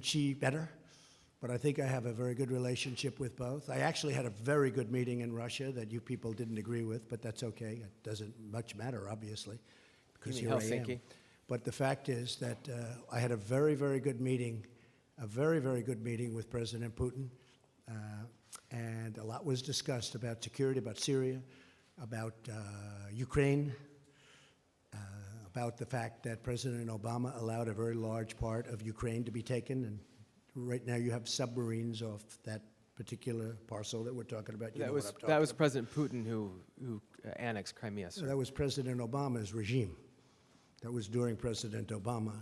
isn't she better? But I think I have a very good relationship with both. I actually had a very good meeting in Russia that you people didn't agree with, but that's okay. It doesn't much matter, obviously, because here I am. But the fact is that I had a very, very good meeting, with President Putin, and a lot was discussed about security, about Syria, about Ukraine, about the fact that President Obama allowed a very large part of Ukraine to be taken, and right now you have submarines off that particular parcel that we're talking about. That was President Putin who annexed Crimea, sir. So that was President Obama's regime. That was during President Obama,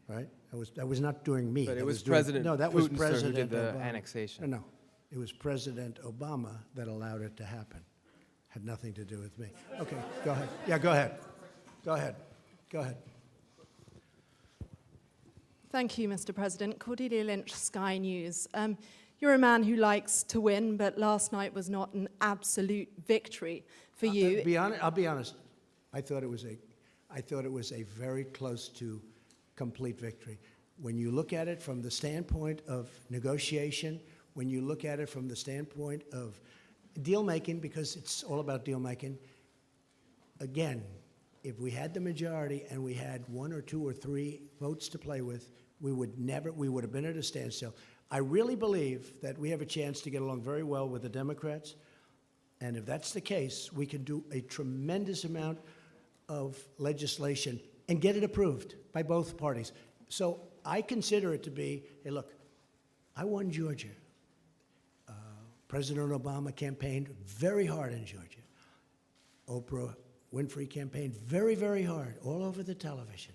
right? That was not during me. But it was during, President no, that Putin, was sir, President who did the Obama. annexation. No, it was President Obama that allowed it to happen. Had nothing to do with me. Okay, go ahead. Yeah, go ahead. Go ahead. Go ahead. Thank you, Mr. President. Cordelia Lynch, Sky News. You're a man who likes to win, but last night was not an absolute victory for you. I'll be honest. I thought it was a very close to complete victory. When you look at it from the standpoint of negotiation, when you look at it from the standpoint of deal making, because it's all about deal making, again, if we had the majority and we had 1 or 2 or 3 votes to play with, we would have been at a standstill. I really believe that we have a chance to get along very well with the Democrats. And if that's the case, we can do a tremendous amount of legislation and get it approved by both parties. So I consider it to be, hey, look, I won Georgia. President Obama campaigned very hard in Georgia. Oprah Winfrey campaigned very, very hard all over the television.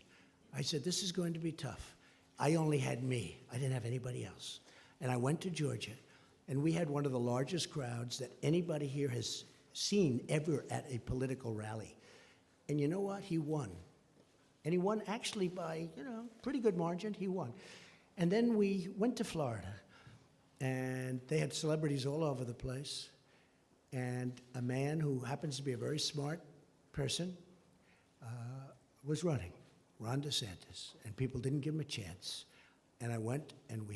I said, this is going to be tough. I only had me. I didn't have anybody else. And I went to Georgia, and we had one of the largest crowds that anybody here has seen ever at a political rally. And you know what? He won. And he won actually by, pretty good margin. He won. And then we went to Florida, and they had celebrities all over the place. And a man who happens to be a very smart person was running, Ron DeSantis, and people didn't give him a chance. And I went, and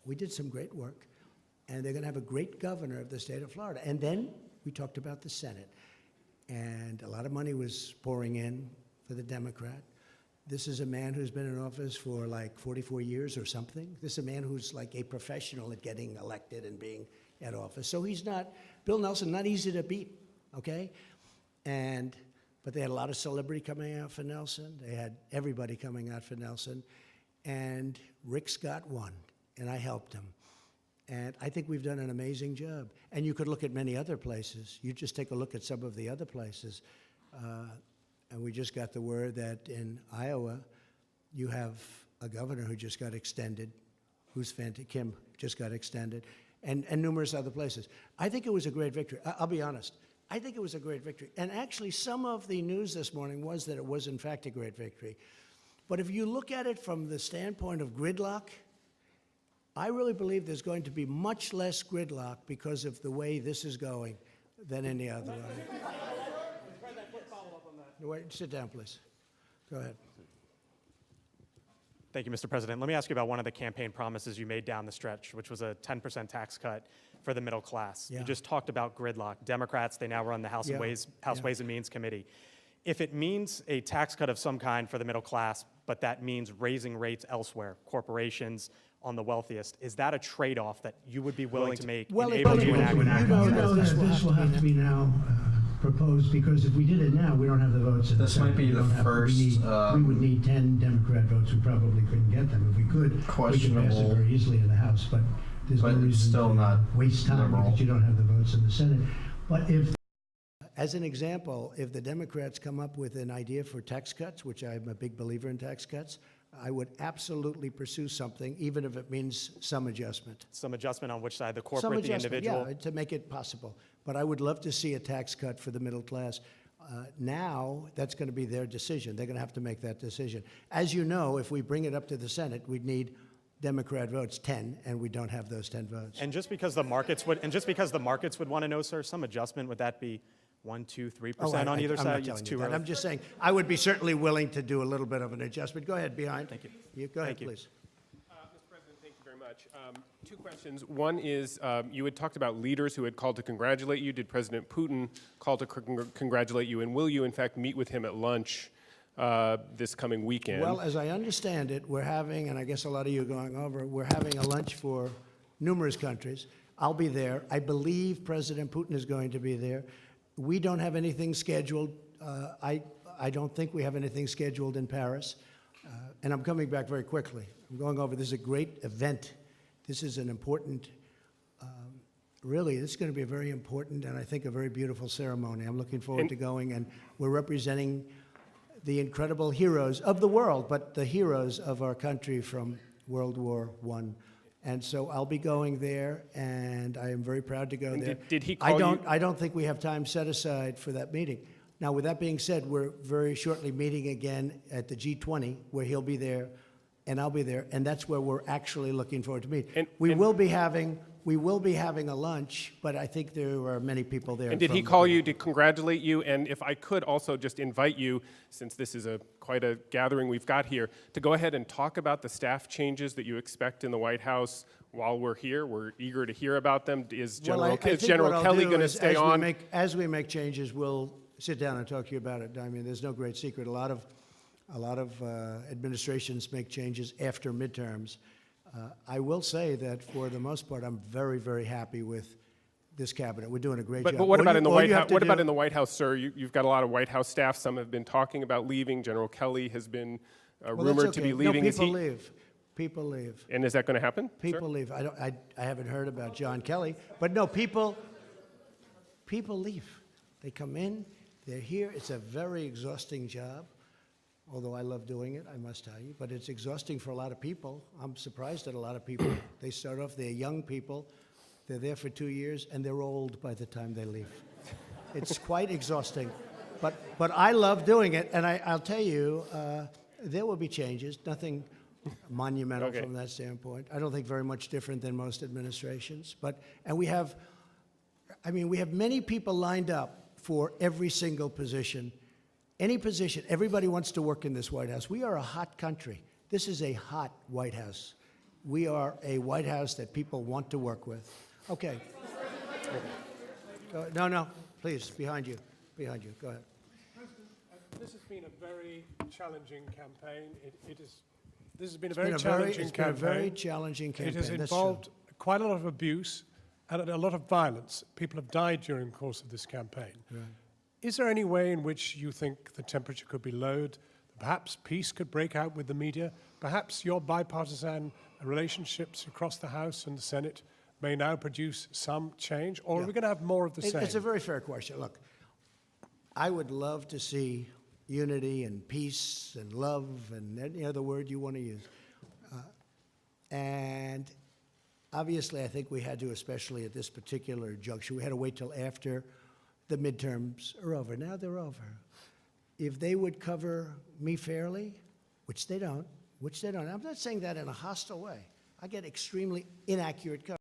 we did some great work, and they're going to have a great governor of the state of Florida. And then we talked about the Senate, and a lot of money was pouring in for the Democrat. This is a man who's been in office for like 44 years or something. This is a man who's like a professional at getting elected and being at office. So he's not, Bill Nelson, not easy to beat, okay? But they had a lot of celebrity coming out for Nelson. They had everybody coming out for Nelson. And Rick Scott won, and I helped him. And I think we've done an amazing job. And you could look at many other places. You just take a look at some of the other places. And we just got the word that in Iowa, you have a governor who just got extended, Kim just got extended, and numerous other places. I think it was a great victory. I'll be honest. I think it was a great victory. And actually, some of the news this morning was that it was, in fact, a great victory. But if you look at it from the standpoint of gridlock, I really believe there's going to be much less gridlock because of the way this is going than any other way. Wait, sit down, please. Go ahead. Thank you, Mr. President. Let me ask you about one of the campaign promises you made down the stretch, which was a 10% tax cut for the middle class. Yeah. You just talked about gridlock. Democrats, they now run the House Ways and Means Committee. If it means a tax cut of some kind for the middle class, but that means raising rates elsewhere, corporations on the wealthiest, is that a trade-off that you would be willing to make? Well, to enact? You know that this will have to be now proposed, because if we did it now, we don't have the votes. This might be the first. We would need 10 Democrat votes. We probably couldn't get them. If we could, we could pass it very easily in the House. But there's no reason still to not waste time because you don't have the votes in the Senate. But if As an example, if the Democrats come up with an idea for tax cuts, which I'm a big believer in tax cuts, I would absolutely pursue something, even if it means some adjustment. Some adjustment on which side, the corporate, the individual? Yeah, to make it possible. But I would love to see a tax cut for the middle class. Now, that's going to be their decision. They're going to have to make that decision. As you know, if we bring it up to the Senate, we'd need Democrat votes, 10, and we don't have those 10 votes. And just because the markets would, want to know, sir, some adjustment, would that be 1, 2, 3% on either side? It's too early. I'm just saying, I would be certainly willing to do a little bit of an adjustment. Go ahead, behind. Thank you. You go ahead, Thank you. please. much. Two questions. One is, you had talked about leaders who had called to congratulate you. Did President Putin call to congratulate you? And will you, in fact, meet with him at lunch this coming weekend? Well, as I understand it, we're having, and I guess a lot of you are going over, we're having a lunch for numerous countries. I'll be there. I believe President Putin is going to be there. We don't have anything scheduled. I don't think we have anything scheduled in Paris. And I'm coming back very quickly. I'm going over. This is a great event. This is an important, really, this is going to be a very important and I think a very beautiful ceremony. I'm looking forward to going, and we're representing the incredible heroes of the world, but the heroes of our country from World War I. And so I'll be going there, and I am very proud to go And there. did he call you? I don't think we have time set aside for that meeting. Now, with that being said, we're very shortly meeting again at the G20, where he'll be there and I'll be there, and that's where we're actually looking forward to meet. We will be having a lunch, but I think there are many people there. And did he call you to congratulate you? And if I could also just invite you, since this is quite a gathering we've got here, to go ahead and talk about the staff changes that you expect in the White House while we're here. We're eager to hear about them. Is General Kelly going to stay on? As we make changes, we'll sit down and talk to you about it. I mean, there's no great secret. A lot of administrations make changes after midterms. I will say that for the most part, I'm very, very happy with this cabinet. We're doing a great job. But what about in the White House? What about in the White House, sir? You've got a lot of White House staff. Some have been talking about leaving. General Kelly has been rumored to be leaving. No, people leave. People leave. And is that going to happen? People leave. I haven't heard about John Kelly, but no, people leave. They come in. They're here. It's a very exhausting job, although I love doing it, I must tell you. But it's exhausting for a lot of people. I'm surprised at a lot of people. They start off, they're young people. They're there for 2 years, and they're old by the time they leave. It's quite exhausting. But I love doing it, and I'll tell you, there will be changes. Nothing monumental from that standpoint. I don't think very much different than most administrations. And we have many people lined up for every single position. Any position, everybody wants to work in this White House. We are a hot country. This is a hot White House. We are a White House that people want to work with. Okay. No, please, behind you. Go ahead. President, this has been a very challenging campaign. This has been a very challenging campaign. It's been a very challenging campaign. It has involved quite a lot of abuse and a lot of violence. People have died during the course of this campaign. Right. Is there any way in which you think the temperature could be lowered? Perhaps peace could break out with the media? Perhaps your bipartisan relationships across the House and the Senate may now produce some change? Or are we going to have more of the same? It's a very fair question. Look, I would love to see unity and peace and love and any other word you want to use. And obviously, I think we had to, especially at this particular juncture, we had to wait till after the midterms are over. Now they're over. If they would cover me fairly, which they don't, I'm not saying that in a hostile way. I get extremely inaccurate coverage.